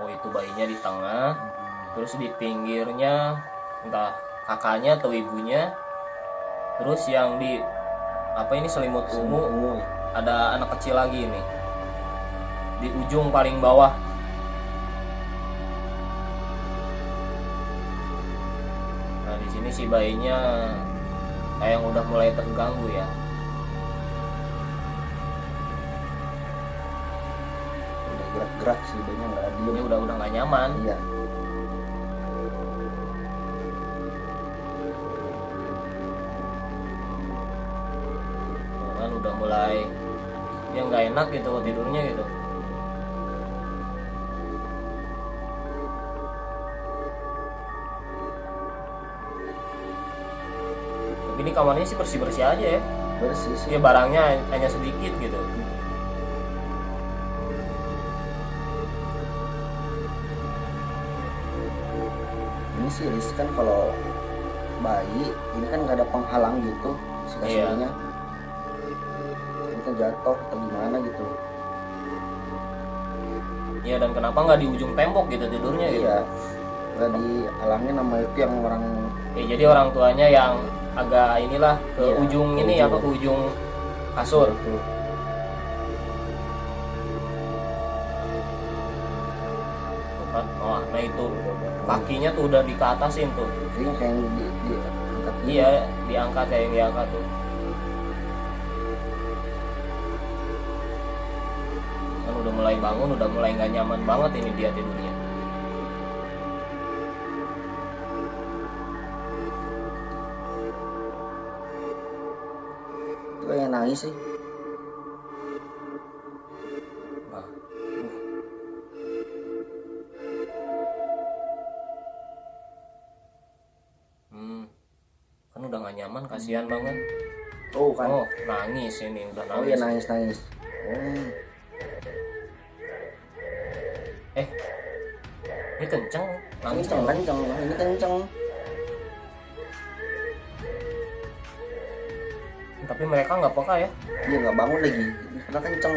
Oh itu bayinya di tengah, terus di pinggirnya entah kakaknya atau ibunya, terus yang di apa ini selimut ungu ada anak kecil lagi ini di ujung paling bawah. Nah di sini si bayinya kayak yang udah mulai terganggu ya. Udah gerak-gerak sih, bayinya nggak diem. Ini udah nggak nyaman. Iya. Kan udah mulai dia nggak enak gitu tidurnya gitu. Tapi ini kamarnya sih bersih aja ya. Bersih sih. Ya barangnya hanya sedikit gitu. Ini sih riskan kalau bayi, ini kan nggak ada penghalang gitu si kasurnya. Ini kan jatuh atau gimana gitu. Iya, dan kenapa nggak di ujung tembok gitu tidurnya gitu? Iya, nggak dihalangin sama itu yang orang. Ya jadi orang tuanya yang agak inilah ke Iya, ujung ke ini ujung. apa ke ujung kasur. Itu. Tuh kan. Oh, nah itu kakinya tuh udah dikeatasin tuh. Kayaknya kayak yang diangkat gitu. Iya, diangkat kayak yang diangkat tuh. Kan udah mulai bangun, udah mulai nggak nyaman banget ini dia tidurnya. Itu kayak nangis sih. Nah, kan udah nggak nyaman, kasihan banget. Oh kan. Oh, nangis ini udah Oh iya, nangis. nangis. Oh. Ini kenceng nangis Kenceng, tuh. kenceng. Ini kenceng. Tapi mereka nggak peka ya. Dia nggak bangun lagi. Ini karena kenceng.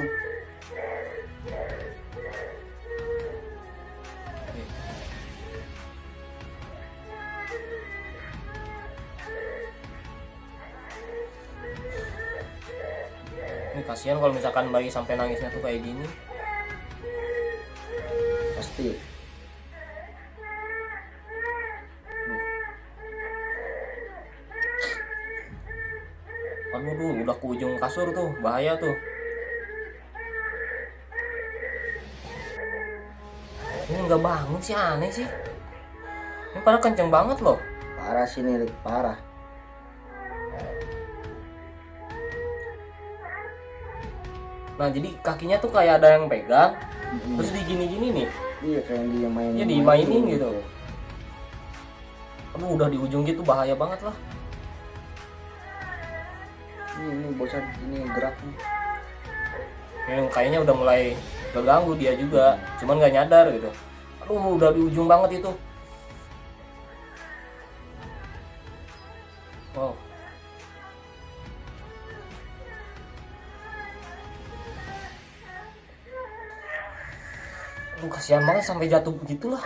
Ini kasihan kalau misalkan bayi sampai nangisnya tuh kayak gini. Pasti. Aduh, udah ke ujung kasur tuh, bahaya tuh. Ini nggak bangun sih, aneh sih. Ini padahal kenceng banget loh. Parah sih nih, Rik. Parah. Nah jadi kakinya tuh kayak ada yang pegang, terus digini-gini nih. Iya, kayak dia main. Iya dimainin gitu. Aduh udah di ujung gitu, bahaya banget lah. Ini bosan, ini gerak nih. Yang kayaknya udah mulai keganggu dia juga, cuman nggak nyadar gitu. Aduh udah di ujung banget itu. Wow. Aduh kasihan banget sampai jatuh begitulah.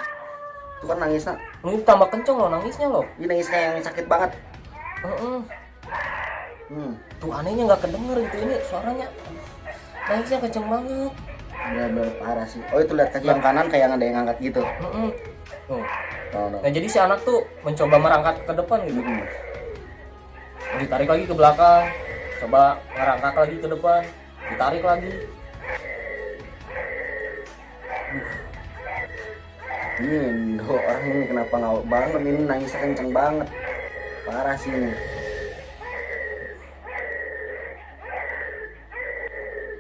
Itu kan nangisnya. Ini tambah kenceng loh nangisnya loh. Ini nangisnya yang sakit banget. Heeh. Hmm. Tuh anehnya nggak kedenger gitu ini suaranya. Nangisnya kenceng banget. Benar-benar parah sih. Oh itu lihat kaki yang kanan kayak ada yang angkat gitu. Heeh. Tuh. No. Nah jadi si anak tuh mencoba merangkak ke depan gitu. Ditarik lagi ke belakang, coba ngerangkak lagi ke depan, ditarik lagi. Ini orang ini kenapa nggak bangun, ini nangisnya kenceng banget. Parah sih ini.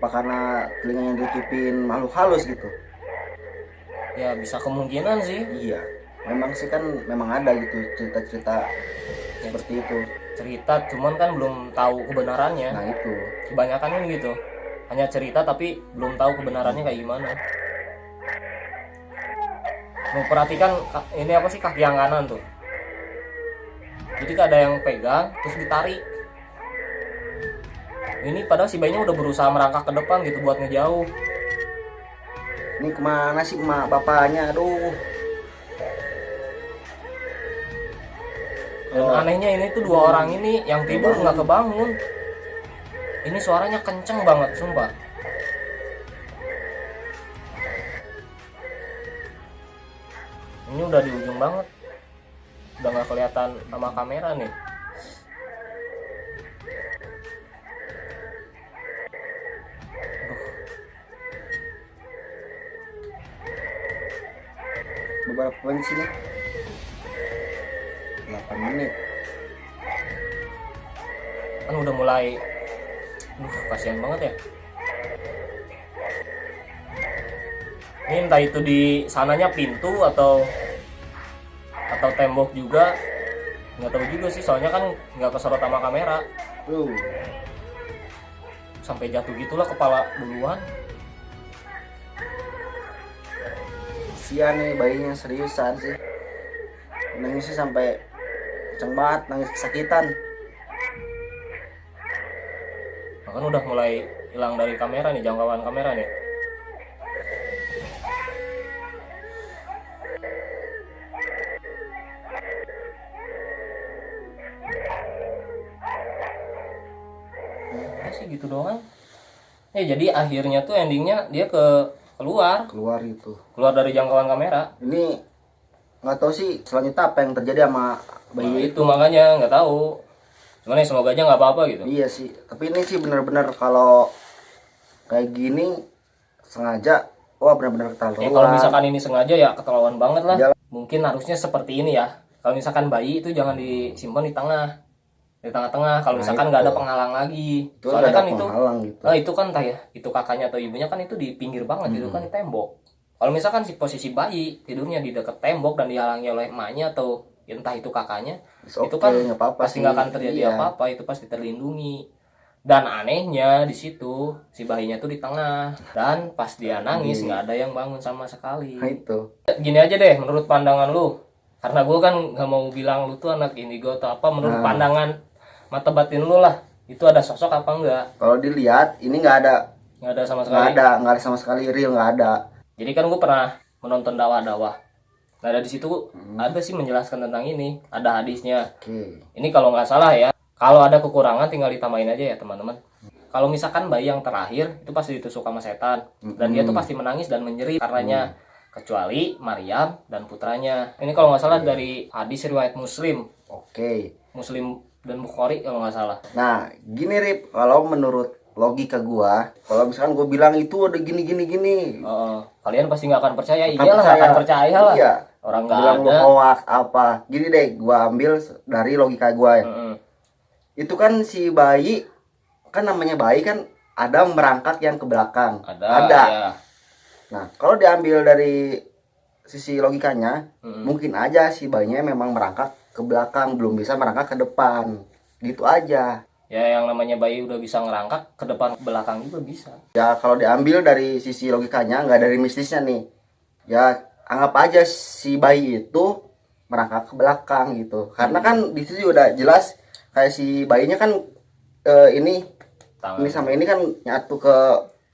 Apa karena telinganya ditutupin makhluk halus gitu? Ya bisa kemungkinan sih. Iya, memang sih kan memang ada gitu cerita-cerita seperti itu. Cerita cuman kan belum tahu kebenarannya. Nah itu. Kebanyakan kan gitu, hanya cerita tapi belum tahu kebenarannya kayak gimana. Mau perhatikan ini apa sih kaki yang kanan tuh. Jadi ada yang pegang terus ditarik. Ini padahal si bayinya udah berusaha merangkak ke depan gitu buat ngejauh. Ini kemana sih emak bapaknya? Aduh. Dan anehnya ini tuh dua orang ini yang tidur nggak kebangun. Ini suaranya kenceng banget, sumpah. Ini udah di ujung banget. Udah nggak kelihatan sama kamera nih. Beberapa menit sini. 8 menit. Kan udah mulai, kasihan banget ya. Ini entah itu di sananya pintu atau tembok juga, nggak tahu juga sih, soalnya kan nggak kesorot sama kamera. Sampai jatuh gitulah kepala duluan. Kasihan nih bayinya, seriusan sih. Nangisnya sampai kenceng banget, nangis kesakitan. Bahkan udah mulai hilang dari kamera nih, jangkauan kamera nih. Sih gitu doang. Jadi akhirnya tuh endingnya dia keluar Keluar dari jangkauan kamera. Ini nggak tahu sih selanjutnya apa yang terjadi sama bayi Nah, itu makanya nggak tahu. Cuman ya semoga aja nggak apa-apa gitu. Iya sih, tapi ini sih benar-benar kalau kayak gini sengaja, wah benar-benar keterlaluan. Kalau misalkan ini sengaja ya keterlaluan banget lah. Jalan. Mungkin harusnya seperti ini ya. Kalau misalkan bayi itu jangan disimpan di tengah-tengah. Kalau misalkan nggak ada penghalang lagi. Itu Soalnya kan gitu. itu kan entah ya, itu kakaknya atau ibunya kan itu di pinggir banget, itu kan di tembok. Kalau misalkan si posisi bayi tidurnya di dekat tembok dan dihalangi oleh emaknya atau entah itu kakaknya, itu kan pasti nggak akan terjadi apa-apa, itu pasti terlindungi. Dan anehnya di situ si bayinya tuh di tengah, dan pas dia nangis nggak ada yang bangun sama sekali. Nah itu. Gini aja deh, menurut pandangan lu, karena gue kan nggak mau bilang lu tuh anak indigo atau apa, menurut pandangan mata batin lu lah, itu ada sosok apa enggak? Kalau dilihat ini nggak ada sama sekali. Nggak ada sama sekali, real nggak ada. Jadi kan gue pernah menonton dakwah. Nah dari situ ada sih menjelaskan tentang ini, ada hadisnya. Ini kalau nggak salah ya, kalau ada kekurangan tinggal ditambahin aja ya teman-teman. Kalau misalkan bayi yang terakhir itu pasti ditusuk sama setan, dan dia tuh pasti menangis dan menjerit karenanya, kecuali Maryam dan putranya. Ini kalau nggak salah dari hadis riwayat Muslim. Muslim dan Bukhari kalau nggak salah. Nah gini Rip, kalau menurut logika gua, kalau misalkan gua bilang itu ada gini, kalian pasti nggak akan percaya. Iyalah, nggak akan percaya lah. Iya. Orang nggak bilang ada. Hoax apa? Gini deh, gua ambil dari logika gua ya. Itu kan si bayi, kan namanya bayi kan ada merangkak yang ke belakang. Ada. Ya. Nah kalau diambil dari sisi logikanya, mungkin aja si bayinya memang merangkak ke belakang, belum bisa merangkak ke depan, gitu aja. Ya yang namanya bayi udah bisa ngerangkak ke depan ke belakang juga bisa. Ya kalau diambil dari sisi logikanya, nggak dari mistisnya nih, ya anggap aja si bayi itu merangkak ke belakang gitu. Karena kan di situ udah jelas kayak si bayinya kan ini sama ini kan nyatu ke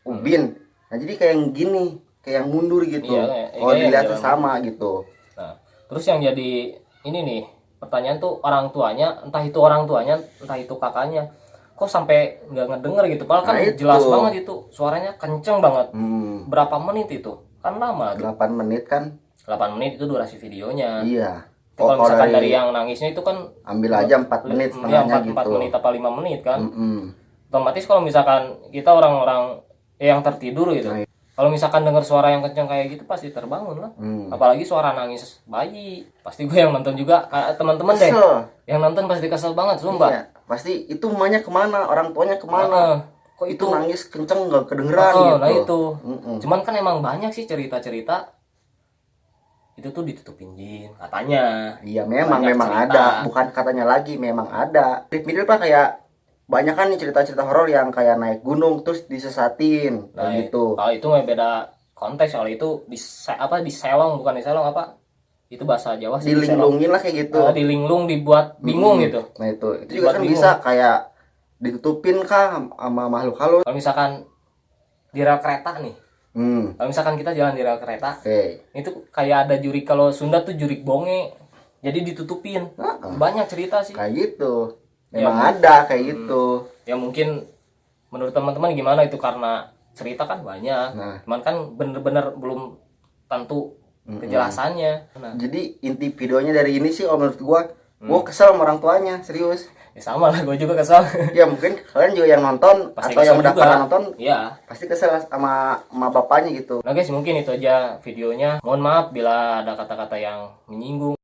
ubin. Nah jadi kayak yang gini, kayak yang mundur gitu. Kalau dilihat sama gitu. Nah terus yang jadi ini nih, pertanyaan tuh entah itu orang tuanya, entah itu kakaknya, kok sampai nggak ngedenger gitu? Padahal kan jelas banget itu, suaranya kenceng banget. Berapa menit itu? Kan lama. 8 menit kan? 8 menit itu durasi videonya. Iya. Kalau misalkan dari yang nangisnya itu kan ambil aja 4 menit setengahnya gitu. 4 menit apa 5 menit kan? Otomatis kalau misalkan kita orang-orang yang tertidur gitu, kalau misalkan dengar suara yang kencang kayak gitu pasti terbangun lah. Apalagi suara nangis bayi. Pasti gue yang nonton juga, teman-teman deh. Yang nonton pasti kesel banget, sumpah. Iya, pasti itu emaknya kemana, orang tuanya kemana. Kok itu nangis kenceng gak kedengeran gitu. Nah itu. Cuman kan emang banyak sih cerita-cerita itu tuh ditutupin jin katanya. Iya memang ada, bukan katanya lagi, memang ada. Mirip lah kayak banyak kan nih cerita-cerita horor yang kayak naik gunung terus disesatin gitu. Kalau itu mah beda konteks, kalau itu di selong, bukan di selong apa? Itu bahasa Jawa sih. Dilinglungin lah kayak gitu. Dilinglung, dibuat bingung gitu. Nah itu juga kan bisa kayak ditutupin kah sama makhluk halus. Kalau misalkan di rel kereta nih, Hmm. Kalau misalkan kita jalan di rel kereta, Oke. itu kayak ada jurik, kalau Sunda tuh jurik bonge, jadi ditutupin. Heeh. Banyak cerita sih. Kayak gitu. Ya, Memang ada kayak gitu. Ya mungkin menurut teman-teman gimana itu, karena cerita kan banyak. Nah. Cuman kan bener-bener belum tentu kejelasannya. Nah, Jadi inti videonya dari ini sih, menurut gua kesel sama orang tuanya, serius. ya sama lah, gue juga kesal. Ya mungkin kalian juga yang nonton Pasti atau yang kesal udah juga. pernah nonton Iya. pasti kesel sama bapaknya gitu. Nah guys, mungkin itu aja videonya. Mohon maaf bila ada kata-kata yang menyinggung.